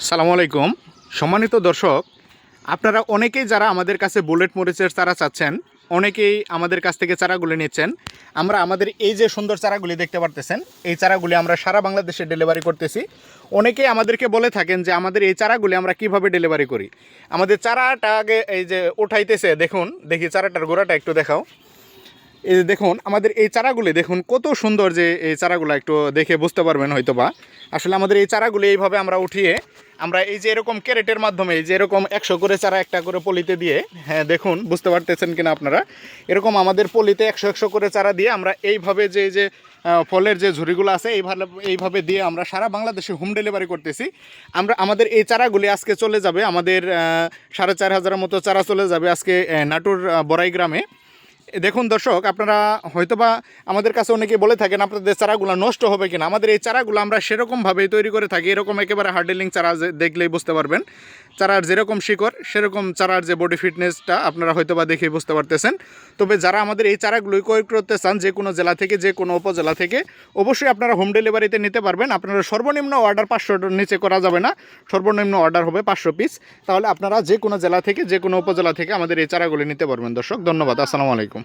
সালামু আলাইকুম। সম্মানিত দর্শক, আপনারা অনেকেই যারা আমাদের কাছে বুলেট মরিচের চারা চাচ্ছেন, অনেকেই আমাদের কাছ থেকে চারাগুলি নিচ্ছেন। আমরা আমাদের এই যে সুন্দর চারাগুলি দেখতে পারতেছেন, এই চারাগুলি আমরা সারা বাংলাদেশে ডেলিভারি করতেছি। অনেকেই আমাদেরকে বলে থাকেন যে আমাদের এই চারাগুলি আমরা কিভাবে ডেলিভারি করি। আমাদের চারাটা আগে এই যে উঠাইতেছে, দেখুন, দেখি চারাটার গোড়াটা একটু দেখাও। এই যে দেখুন আমাদের এই চারাগুলি দেখুন কত সুন্দর, যে এই চারাগুলো একটু দেখে বুঝতে পারবেন হয়তোবা। আসলে আমাদের এই চারাগুলি এইভাবে আমরা উঠিয়ে আমরা এই যে এরকম ক্যারেটের মাধ্যমে এই যে এরকম 100 করে চারা একটা করে পলিতে দিয়ে, হ্যাঁ দেখুন বুঝতে পারতেছেন কিনা আপনারা, এরকম আমাদের পলিতে 100 করে চারা দিয়ে আমরা এইভাবে যে ফলের যে ঝুড়িগুলো আছে এইভাবে দিয়ে আমরা সারা বাংলাদেশে হোম ডেলিভারি করতেছি। আমাদের এই চারাগুলি আজকে চলে যাবে, আমাদের 4500 মতো চারা চলে যাবে আজকে নাটোর বড়াই গ্রামে। দেখুন দর্শক, আপনারা হয়তোবা আমাদের কাছে অনেকে বলে থাকেন আপনাদের চারাগুলো নষ্ট হবে কিনা। আমাদের এই চারাগুলো আমরা সেরকমভাবেই তৈরি করে থাকি, এরকম একেবারে হার্ডেলিং চারা দেখলেই বুঝতে পারবেন। চারার যেরকম শিকড় সেরকম চারার যে বডি ফিটনেসটা আপনারা হয়তোবা দেখেই বুঝতে পারতেছেন। তবে যারা আমাদের এই চারাগুলোই ক্রয় করতে চান যে কোনো জেলা থেকে, যে কোনো উপজেলা থেকে, অবশ্যই আপনারা হোম ডেলিভারিতে নিতে পারবেন। আপনারা সর্বনিম্ন অর্ডার 500টার নিচে করা যাবে না, সর্বনিম্ন অর্ডার হবে 500 পিস। তাহলে আপনারা যে কোনো জেলা থেকে, যে কোনো উপজেলা থেকে আমাদের এই চারাগুলি নিতে পারবেন। দর্শক ধন্যবাদ, আসসালামু আলাইকুম।